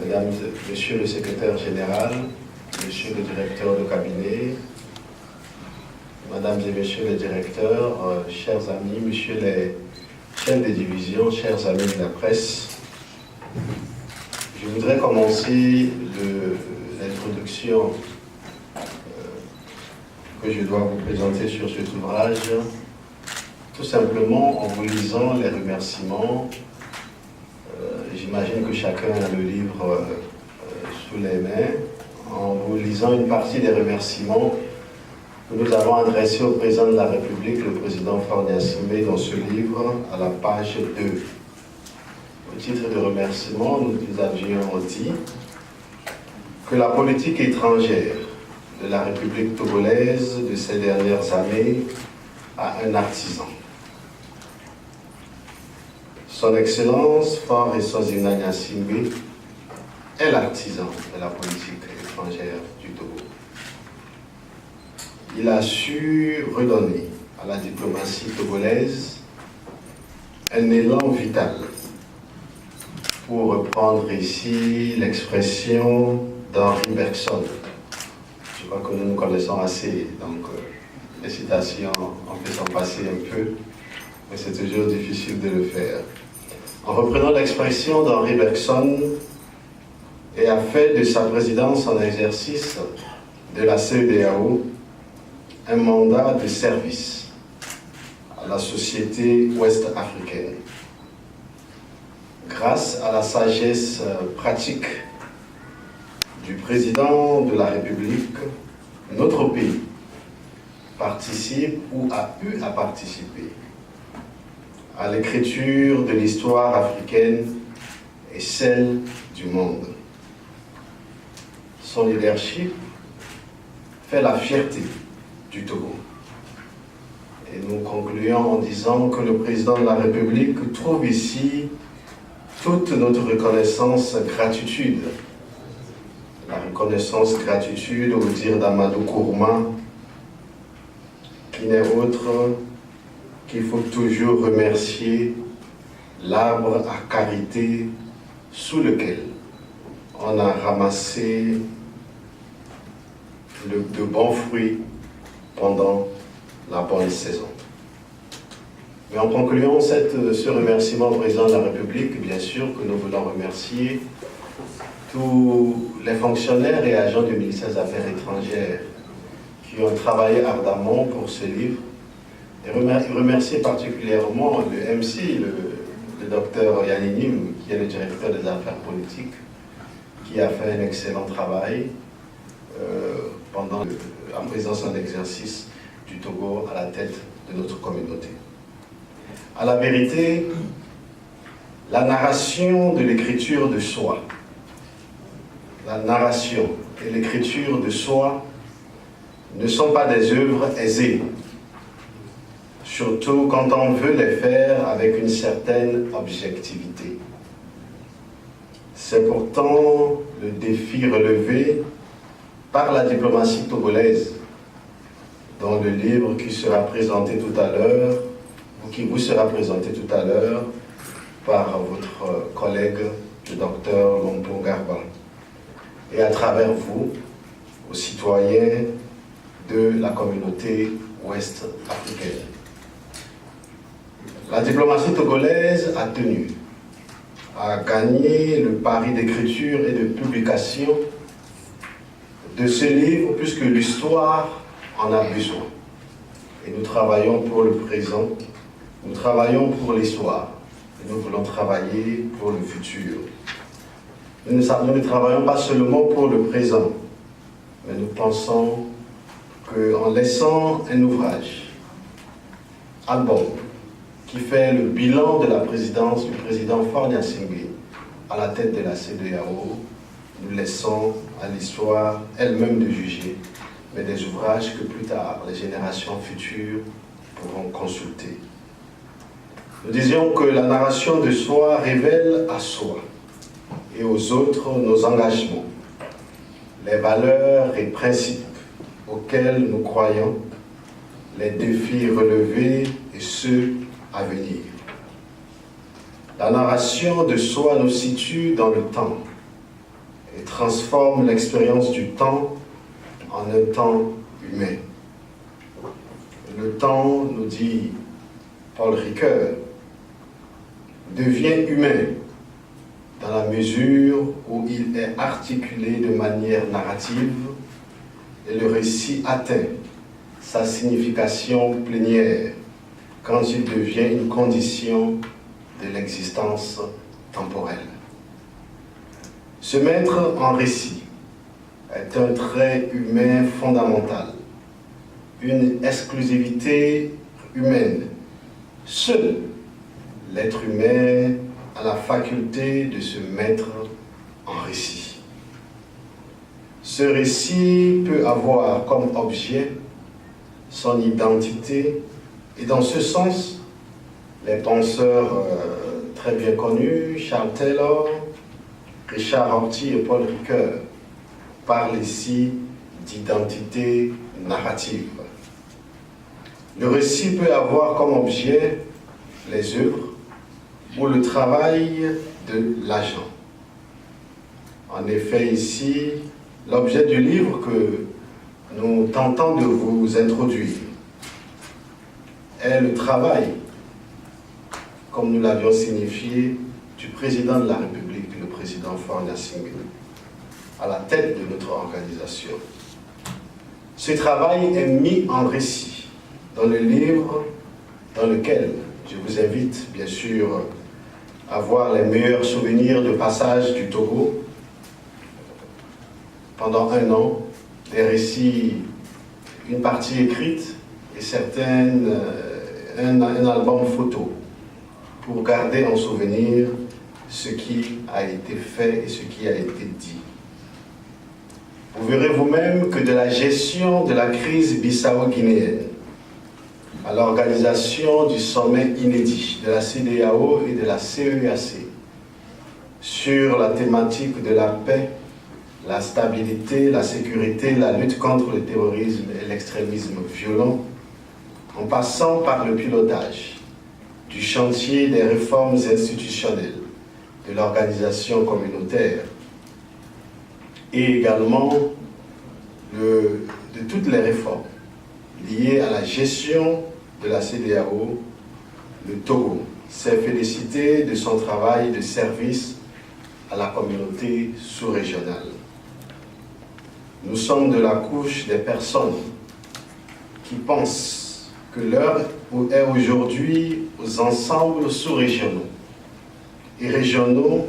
Mesdames, Monsieur le secrétaire général, Monsieur le directeur de cabinet, Mesdames et Messieurs les directeurs, chers amis, Messieurs les chefs de division, chers amis de la presse, je voudrais commencer l'introduction que je dois vous présenter sur cet ouvrage, tout simplement en vous lisant les remerciements. J'imagine que chacun a le livre sous les mains, en vous lisant une partie des remerciements que nous avons adressés au président de la République, le président Faure Gnassingbé, dans ce livre, à la page 2. Au titre de remerciement, nous avions dit que la politique étrangère de la République togolaise de ces dernières années a un artisan. Son Excellence Faure Eswazina Gnassingbé est l'artisan de la politique étrangère du Togo. Il a su redonner à la diplomatie togolaise un élan vital, pour reprendre ici l'expression d'Henri Bergson. Je crois que nous nous connaissons assez, donc les citations, on peut s'en passer un peu, mais c'est toujours difficile de le faire. En reprenant l'expression d'Henri Bergson, et a fait de sa présidence en exercice de la CEDEAO un mandat de service à la société ouest-africaine. Grâce à la sagesse pratique du président de la République, notre pays participe ou a eu à participer à l'écriture de l'histoire africaine et celle du monde. Son leadership fait la fierté du Togo. Et nous concluons en disant que le président de la République trouve ici toute notre reconnaissance, gratitude. La reconnaissance, gratitude, au dire d'Amadou Kourouma, qui n'est autre qu'il faut toujours remercier l'arbre à carité sous lequel on a ramassé de bons fruits pendant la bonne saison. Mais en concluant ce remerciement au président de la République, bien sûr que nous voulons remercier tous les fonctionnaires et agents du ministère des Affaires étrangères qui ont travaillé ardemment pour ce livre, et remercier particulièrement le MC, le docteur Yaninim, qui est le directeur des affaires politiques, qui a fait un excellent travail pendant la présence en exercice du Togo à la tête de notre communauté. À la vérité, la narration de l'écriture de soi, la narration et l'écriture de soi ne sont pas des œuvres aisées, surtout quand on veut les faire avec une certaine objectivité. C'est pourtant le défi relevé par la diplomatie togolaise, dans le livre qui sera présenté tout à l'heure, ou qui vous sera présenté tout à l'heure par votre collègue, le docteur Lompo Garba, et à travers vous, aux citoyens de la communauté ouest-africaine. La diplomatie togolaise a tenu à gagner le pari d'écriture et de publication de ce livre, puisque l'histoire en a besoin. Et nous travaillons pour le présent, nous travaillons pour l'histoire, et nous voulons travailler pour le futur. Nous ne travaillons pas seulement pour le présent, mais nous pensons qu'en laissant un ouvrage, album, qui fait le bilan de la présidence du président Faure Gnassingbé à la tête de la CEDEAO, nous laissons à l'histoire elle-même de juger, mais des ouvrages que plus tard les générations futures pourront consulter. Nous disions que la narration de soi révèle à soi et aux autres nos engagements, les valeurs et principes auxquels nous croyons, les défis relevés et ceux à venir. La narration de soi nous situe dans le temps et transforme l'expérience du temps en un temps humain. Le temps, nous dit Paul Ricoeur, devient humain dans la mesure où il est articulé de manière narrative et le récit atteint sa signification plénière quand il devient une condition de l'existence temporelle. Se mettre en récit est un trait humain fondamental, une exclusivité humaine. Seul l'être humain a la faculté de se mettre en récit. Ce récit peut avoir comme objet son identité, et dans ce sens, les penseurs très bien connus, Charles Taylor, Richard Rorty et Paul Ricoeur, parlent ici d'identité narrative. Le récit peut avoir comme objet les œuvres ou le travail de l'agent. En effet, ici, l'objet du livre que nous tentons de vous introduire est le travail, comme nous l'avions signifié, du président de la République, le président Faure Gnassingbé, à la tête de notre organisation. Ce travail est mis en récit dans le livre dans lequel je vous invite, bien sûr, à voir les meilleurs souvenirs de passage du Togo. Pendant un an, des récits, une partie écrite et certaines, un album photo pour garder en souvenir ce qui a été fait et ce qui a été dit. Vous verrez vous-même que de la gestion de la crise bissau-guinéenne à l'organisation du sommet inédit de la CEDEAO et de la CEAC sur la thématique de la paix, la stabilité, la sécurité, la lutte contre le terrorisme et l'extrémisme violent, en passant par le pilotage du chantier des réformes institutionnelles de l'organisation communautaire et également de toutes les réformes liées à la gestion de la CEDEAO, le Togo s'est félicité de son travail de service à la communauté sous-régionale. Nous sommes de la couche des personnes qui pensent que l'heure est aujourd'hui aux ensembles sous-régionaux et régionaux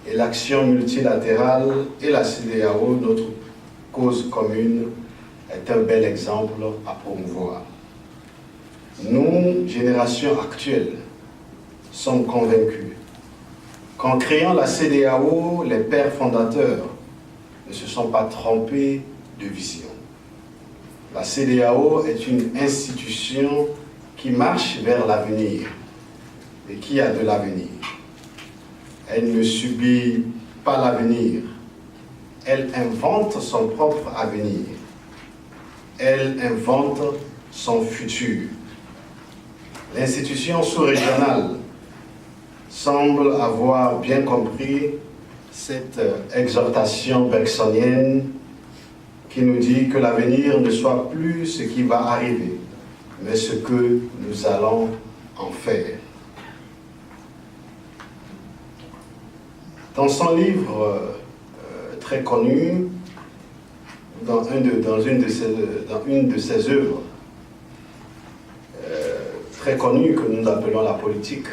et l'action multilatérale et la CEDEAO, notre cause commune, est un bel exemple à promouvoir. Nous, génération actuelle, sommes convaincus qu'en créant la CEDEAO, les pères fondateurs ne se sont pas trompés de vision. La CEDEAO est une institution qui marche vers l'avenir et qui a de l'avenir. Elle ne subit pas l'avenir, elle invente son propre avenir. Elle invente son futur. L'institution sous-régionale semble avoir bien compris cette exhortation bergsonienne qui nous dit que l'avenir ne soit plus ce qui va arriver, mais ce que nous allons en faire. Dans son livre très connu, dans une de ses œuvres très connues que nous appelons la politique,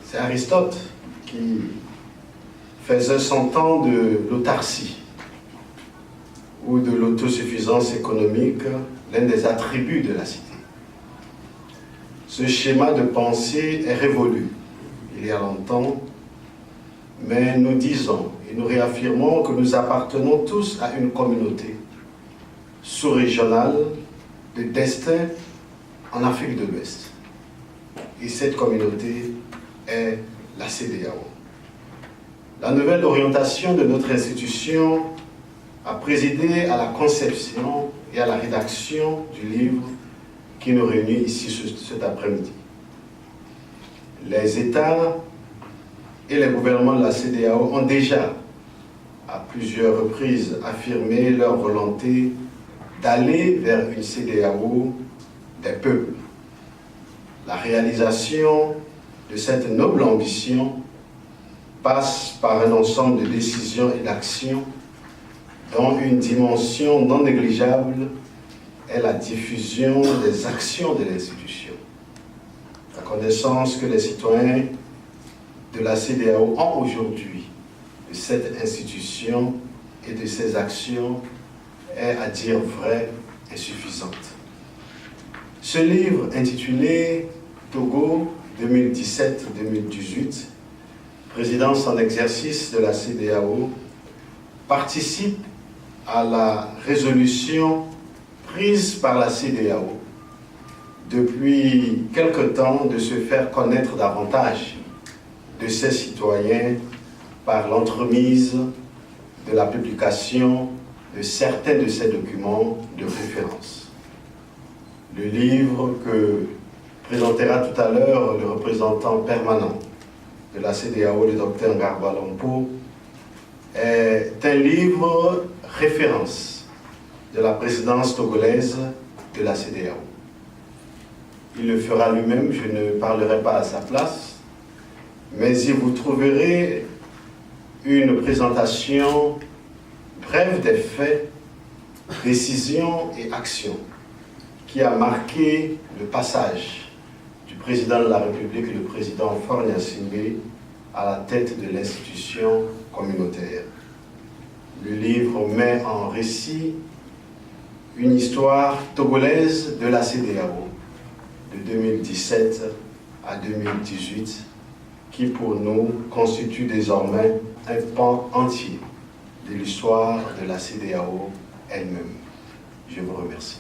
c'est Aristote qui faisait son temps de l'autarcie ou de l'autosuffisance économique l'un des attributs de la cité. Ce schéma de pensée est révolu il y a longtemps, mais nous disons et nous réaffirmons que nous appartenons tous à une communauté sous-régionale de destin en Afrique de l'Ouest. Et cette communauté est la CEDEAO. La nouvelle orientation de notre institution a présidé à la conception et à la rédaction du livre qui nous réunit ici cet après-midi. Les États et les gouvernements de la CEDEAO ont déjà à plusieurs reprises affirmé leur volonté d'aller vers une CEDEAO des peuples. La réalisation de cette noble ambition passe par un ensemble de décisions et d'actions dont une dimension non négligeable est la diffusion des actions de l'institution. La connaissance que les citoyens de la CEDEAO ont aujourd'hui de cette institution et de ses actions est, à dire vrai, insuffisante. Ce livre intitulé « Togo 2017-2018 », présidence en exercice de la CEDEAO, participe à la résolution prise par la CEDEAO depuis quelque temps de se faire connaître davantage de ses citoyens par l'entremise de la publication de certains de ces documents de référence. Le livre que présentera tout à l'heure le représentant permanent de la CEDEAO, le Dr Ngarba Lompo, est un livre référence de la présidence togolaise de la CEDEAO. Il le fera lui-même, je ne parlerai pas à sa place, mais y vous trouverez une présentation brève des faits, décisions et actions qui a marqué le passage du président de la République, le président Faure Gnassingbé, à la tête de l'institution communautaire. Le livre met en récit une histoire togolaise de la CEDEAO de 2017 à 2018 qui pour nous constitue désormais un pan entier de l'histoire de la CEDEAO elle-même. Je vous remercie.